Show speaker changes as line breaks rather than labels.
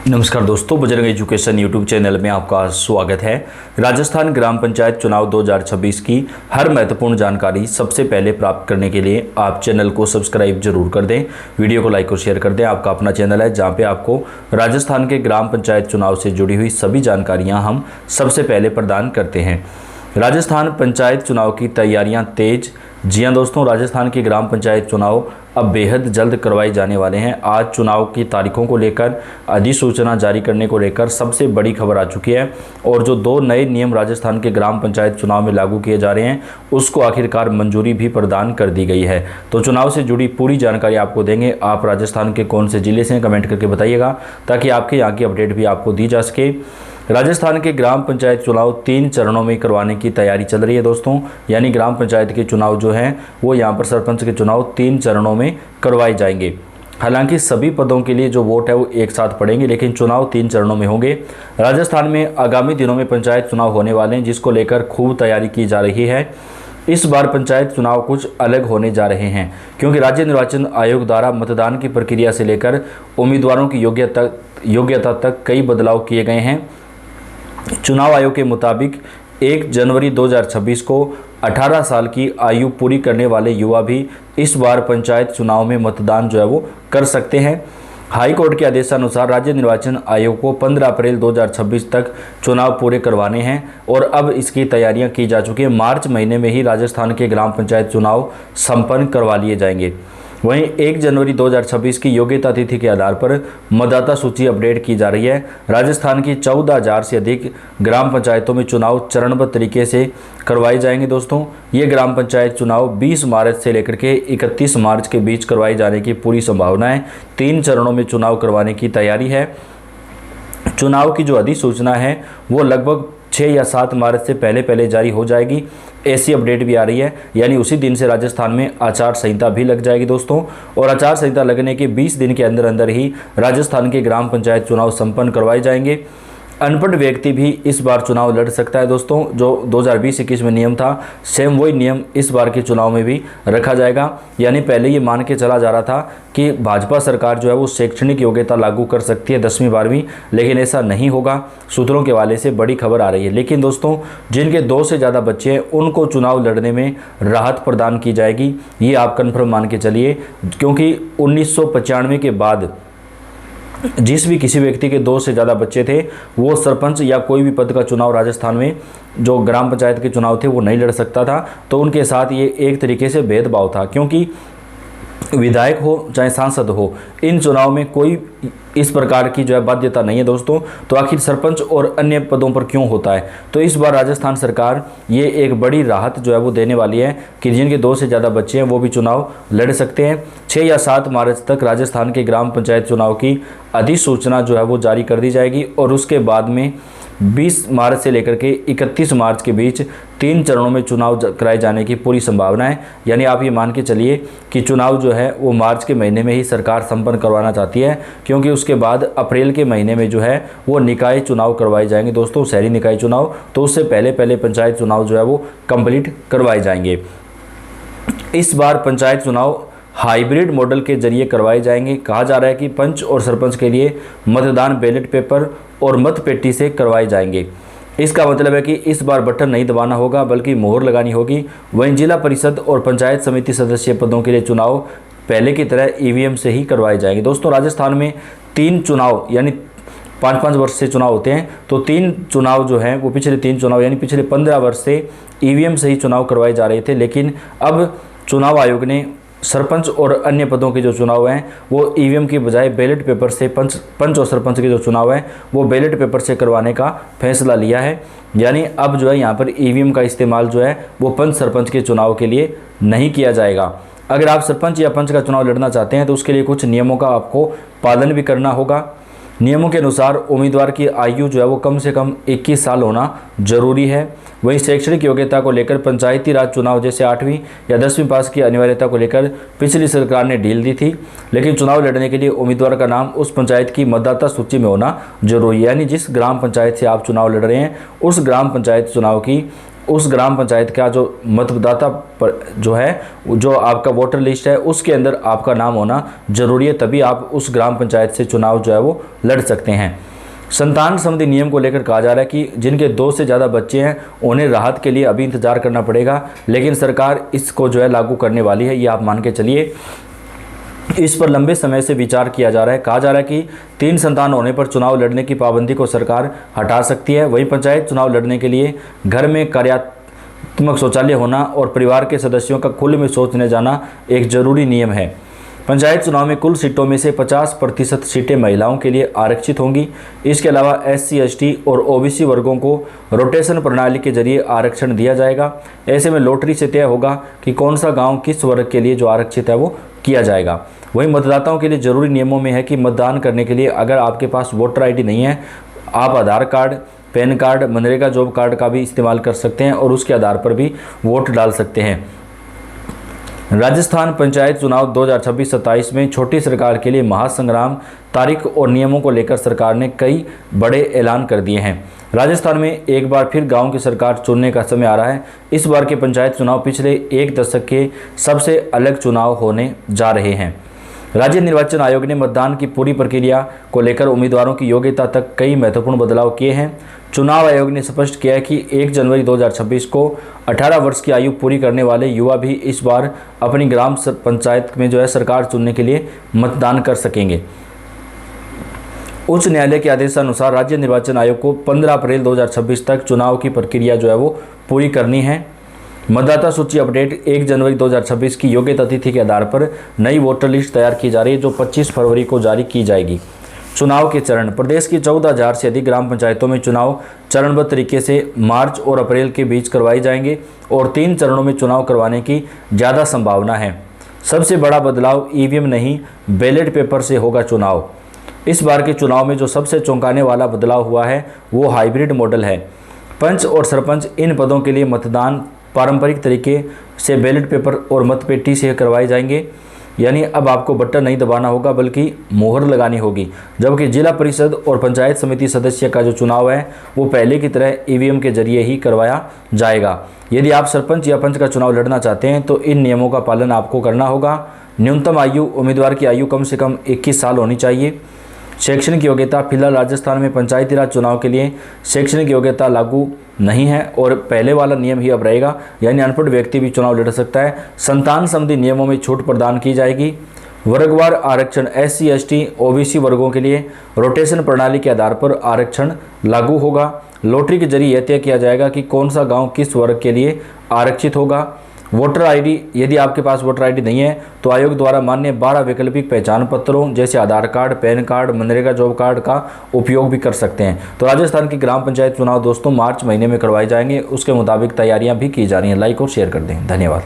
नमस्कार दोस्तों, Bajrang education YouTube channel में आपका स्वागत है। राजस्थान ग्राम पंचायत चुनाव 2026 की हर महत्वपूर्ण जानकारी सबसे पहले प्राप्त करने के लिए आप चैनल को सब्सक्राइब जरूर कर दें, वीडियो को लाइक और शेयर कर दें। आपका अपना चैनल है जहां पे आपको राजस्थान के ग्राम पंचायत चुनाव से जुड़ी हुई सभी जानकारियाँ हम सबसे पहले प्रदान करते हैं। राजस्थान पंचायत चुनाव की तैयारियां तेज। जी हां दोस्तों, राजस्थान के ग्राम पंचायत चुनाव अब बेहद जल्द करवाए जाने वाले हैं। आज चुनाव की तारीखों को लेकर अधिसूचना जारी करने को लेकर सबसे बड़ी खबर आ चुकी है और जो 2 नए नियम राजस्थान के ग्राम पंचायत चुनाव में लागू किए जा रहे हैं उसको आखिरकार मंजूरी भी प्रदान कर दी गई है। तो चुनाव से जुड़ी पूरी जानकारी आपको देंगे। आप राजस्थान के कौन से जिले से कमेंट करके बताइएगा ताकि आपके यहाँ की अपडेट भी आपको दी जा सके। राजस्थान के ग्राम पंचायत चुनाव 3 चरणों में करवाने की तैयारी चल रही है दोस्तों, यानी ग्राम पंचायत के चुनाव जो हैं वो यहाँ पर सरपंच के चुनाव 3 चरणों में करवाए जाएंगे। हालांकि सभी पदों के लिए जो वोट है वो एक साथ पड़ेंगे, लेकिन चुनाव 3 चरणों में होंगे। राजस्थान में आगामी दिनों में पंचायत चुनाव होने वाले हैं, जिसको लेकर खूब तैयारी की जा रही है। इस बार पंचायत चुनाव कुछ अलग होने जा रहे हैं क्योंकि राज्य निर्वाचन आयोग द्वारा मतदान की प्रक्रिया से लेकर उम्मीदवारों की योग्यता तक कई बदलाव किए गए हैं। चुनाव आयोग के मुताबिक 1 जनवरी 2026 को 18 साल की आयु पूरी करने वाले युवा भी इस बार पंचायत चुनाव में मतदान जो है वो कर सकते हैं। हाई कोर्ट के आदेशानुसार राज्य निर्वाचन आयोग को 15 अप्रैल 2026 तक चुनाव पूरे करवाने हैं और अब इसकी तैयारियां की जा चुकी है। मार्च महीने में ही राजस्थान के ग्राम पंचायत चुनाव संपन्न करवा लिए जाएंगे। वहीं 1 जनवरी 2026 की योग्यता तिथि के आधार पर मतदाता सूची अपडेट की जा रही है। राजस्थान की 14,000 से अधिक ग्राम पंचायतों में चुनाव चरणबद्ध तरीके से करवाए जाएंगे दोस्तों। ये ग्राम पंचायत चुनाव 20 मार्च से लेकर के 31 मार्च के बीच करवाए जाने की पूरी संभावना है। 3 चरणों में चुनाव करवाने की तैयारी है। चुनाव की जो अधिसूचना है वो लगभग 6 या 7 मार्च से पहले जारी हो जाएगी, ऐसी अपडेट भी आ रही है। यानी उसी दिन से राजस्थान में आचार संहिता भी लग जाएगी दोस्तों, और आचार संहिता लगने के 20 दिन के अंदर अंदर ही राजस्थान के ग्राम पंचायत चुनाव संपन्न करवाए जाएंगे। अनपढ़ व्यक्ति भी इस बार चुनाव लड़ सकता है दोस्तों। जो 2020-21 में नियम था, सेम वही नियम इस बार के चुनाव में भी रखा जाएगा। यानी पहले ये मान के चला जा रहा था कि भाजपा सरकार जो है वो शैक्षणिक योग्यता लागू कर सकती है 10वीं 12वीं, लेकिन ऐसा नहीं होगा। सूत्रों के हवाले से बड़ी खबर आ रही है। लेकिन दोस्तों, जिनके 2 से ज़्यादा बच्चे हैं उनको चुनाव लड़ने में राहत प्रदान की जाएगी, ये आप कन्फर्म मान के चलिए, क्योंकि 1995 के बाद जिस भी किसी व्यक्ति के 2 से ज़्यादा बच्चे थे वो सरपंच या कोई भी पद का चुनाव राजस्थान में जो ग्राम पंचायत के चुनाव थे वो नहीं लड़ सकता था। तो उनके साथ ये एक तरीके से भेदभाव था, क्योंकि विधायक हो चाहे सांसद हो, इन चुनाव में कोई इस प्रकार की जो है बाध्यता नहीं है दोस्तों। तो आखिर सरपंच और अन्य पदों पर क्यों होता है? तो इस बार राजस्थान सरकार ये एक बड़ी राहत जो है वो देने वाली है कि जिनके 2 से ज़्यादा बच्चे हैं वो भी चुनाव लड़ सकते हैं। 6 या 7 मार्च तक राजस्थान के ग्राम पंचायत चुनाव की अधिसूचना जो है वो जारी कर दी जाएगी और उसके बाद में 20 मार्च से लेकर के 31 मार्च के बीच 3 चरणों में चुनाव कराए जाने की पूरी संभावना है। यानी आप ये मान के चलिए कि चुनाव जो है वो मार्च के महीने में ही सरकार संपन्न करवाना चाहती है, क्योंकि उसके बाद अप्रैल के महीने में जो है वो निकाय चुनाव करवाए जाएंगे दोस्तों, शहरी निकाय चुनाव। तो उससे पहले पंचायत चुनाव जो है वो कंप्लीट करवाए जाएंगे। इस बार पंचायत चुनाव हाइब्रिड मॉडल के जरिए करवाए जाएंगे। कहा जा रहा है कि पंच और सरपंच के लिए मतदान बैलेट पेपर और मत पेटी से करवाए जाएंगे। इसका मतलब है कि इस बार बटन नहीं दबाना होगा बल्कि मोहर लगानी होगी। वहीं जिला परिषद और पंचायत समिति सदस्य पदों के लिए चुनाव पहले की तरह ईवीएम से ही करवाए जाएंगे। दोस्तों, राजस्थान में 3 चुनाव यानी 5-5 वर्ष से चुनाव होते हैं, तो 3 चुनाव जो हैं वो पिछले 3 चुनाव यानी पिछले 15 वर्ष से ईवीएम से ही चुनाव करवाए जा रहे थे। लेकिन अब चुनाव आयोग ने सरपंच और अन्य पदों के जो चुनाव हैं वो ईवीएम की बजाय बैलेट पेपर से, पंच और सरपंच के जो चुनाव हैं वो बैलेट पेपर से करवाने का फैसला लिया है। यानी अब जो है यहाँ पर ईवीएम का इस्तेमाल जो है वो पंच सरपंच के चुनाव के लिए नहीं किया जाएगा। अगर आप सरपंच या पंच का चुनाव लड़ना चाहते हैं तो उसके लिए कुछ नियमों का आपको पालन भी करना होगा। नियमों के अनुसार उम्मीदवार की आयु जो है वो कम से कम 21 साल होना जरूरी है। वहीं शैक्षणिक योग्यता को लेकर पंचायती राज चुनाव जैसे 8वीं या 10वीं पास की अनिवार्यता को लेकर पिछली सरकार ने ढील दी थी, लेकिन चुनाव लड़ने के लिए उम्मीदवार का नाम उस पंचायत की मतदाता सूची में होना जरूरी है। यानी जिस ग्राम पंचायत से आप चुनाव लड़ रहे हैं उस ग्राम पंचायत चुनाव की उस ग्राम पंचायत का जो मतदाता पर जो है, जो आपका वोटर लिस्ट है उसके अंदर आपका नाम होना जरूरी है, तभी आप उस ग्राम पंचायत से चुनाव जो है वो लड़ सकते हैं। संतान संबंधी नियम को लेकर कहा जा रहा है कि जिनके 2 से ज़्यादा बच्चे हैं उन्हें राहत के लिए अभी इंतजार करना पड़ेगा, लेकिन सरकार इसको जो है लागू करने वाली है, ये आप मान के चलिए। इस पर लंबे समय से विचार किया जा रहा है। कहा जा रहा है कि 3 संतान होने पर चुनाव लड़ने की पाबंदी को सरकार हटा सकती है। वहीं पंचायत चुनाव लड़ने के लिए घर में कार्यात्मक शौचालय होना और परिवार के सदस्यों का खुले में शौचने जाना एक जरूरी नियम है। पंचायत चुनाव में कुल सीटों में से 50% सीटें महिलाओं के लिए आरक्षित होंगी। इसके अलावा SC, ST और OBC वर्गों को रोटेशन प्रणाली के जरिए आरक्षण दिया जाएगा। ऐसे में लॉटरी से तय होगा कि कौन सा गांव किस वर्ग के लिए जो आरक्षित है वो किया जाएगा। वहीं मतदाताओं के लिए जरूरी नियमों में है कि मतदान करने के लिए अगर आपके पास वोटर ID नहीं है, आप Aadhaar card, PAN card, MNREGA job card का भी इस्तेमाल कर सकते हैं और उसके आधार पर भी वोट डाल सकते हैं। राजस्थान पंचायत चुनाव 2026-27 में छोटी सरकार के लिए महासंग्राम, तारीख और नियमों को लेकर सरकार ने कई बड़े ऐलान कर दिए हैं। राजस्थान में एक बार फिर गांव की सरकार चुनने का समय आ रहा है। इस बार के पंचायत चुनाव पिछले 1 दशक के सबसे अलग चुनाव होने जा रहे हैं। राज्य निर्वाचन आयोग ने मतदान की पूरी प्रक्रिया को लेकर उम्मीदवारों की योग्यता तक कई महत्वपूर्ण बदलाव किए हैं। चुनाव आयोग ने स्पष्ट किया है कि 1 जनवरी 2026 को 18 वर्ष की आयु पूरी करने वाले युवा भी इस बार अपनी ग्राम पंचायत में जो है सरकार चुनने के लिए मतदान कर सकेंगे। उच्च न्यायालय के आदेशानुसार राज्य निर्वाचन आयोग को 15 अप्रैल 2026 तक चुनाव की प्रक्रिया जो है वो पूरी करनी है। मतदाता सूची अपडेट 1 जनवरी 2026 की योग्यता तिथि के आधार पर नई वोटर लिस्ट तैयार की जा रही है, जो 25 फरवरी को जारी की जाएगी। चुनाव के चरण, प्रदेश की 14,000 से अधिक ग्राम पंचायतों में चुनाव चरणबद्ध तरीके से मार्च और अप्रैल के बीच करवाए जाएंगे और 3 चरणों में चुनाव करवाने की ज़्यादा संभावना है। सबसे बड़ा बदलाव EVM नहीं, बैलेट पेपर से होगा चुनाव। इस बार के चुनाव में जो सबसे चौंकाने वाला बदलाव हुआ है वो हाइब्रिड मॉडल है। पंच और सरपंच इन पदों के लिए मतदान पारंपरिक तरीके से बैलेट पेपर और मतपेटी से करवाए जाएंगे, यानी अब आपको बटन नहीं दबाना होगा बल्कि मोहर लगानी होगी। जबकि जिला परिषद और पंचायत समिति सदस्य का जो चुनाव है वो पहले की तरह EVM के जरिए ही करवाया जाएगा। यदि आप सरपंच या पंच का चुनाव लड़ना चाहते हैं तो इन नियमों का पालन आपको करना होगा। न्यूनतम आयु, उम्मीदवार की आयु कम से कम 21 साल होनी चाहिए। शैक्षणिक योग्यता, फिलहाल राजस्थान में पंचायती राज चुनाव के लिए शैक्षणिक योग्यता लागू नहीं है और पहले वाला नियम ही अब रहेगा, यानी अनपढ़ व्यक्ति भी चुनाव लड़ सकता है। संतान संबंधी नियमों में छूट प्रदान की जाएगी। वर्गवार आरक्षण, SC, ST, OBC वर्गों के लिए रोटेशन प्रणाली के आधार पर आरक्षण लागू होगा। लॉटरी के जरिए यह तय किया जाएगा कि कौन सा गाँव किस वर्ग के लिए आरक्षित होगा। वोटर ID, यदि आपके पास वोटर ID नहीं है तो आयोग द्वारा मान्य 12 वैकल्पिक पहचान पत्रों जैसे Aadhaar card, PAN card, MNREGA job card का उपयोग भी कर सकते हैं। तो राजस्थान की ग्राम पंचायत चुनाव दोस्तों मार्च महीने में करवाए जाएंगे, उसके मुताबिक तैयारियां भी की जा रही हैं। लाइक और शेयर कर दें। धन्यवाद।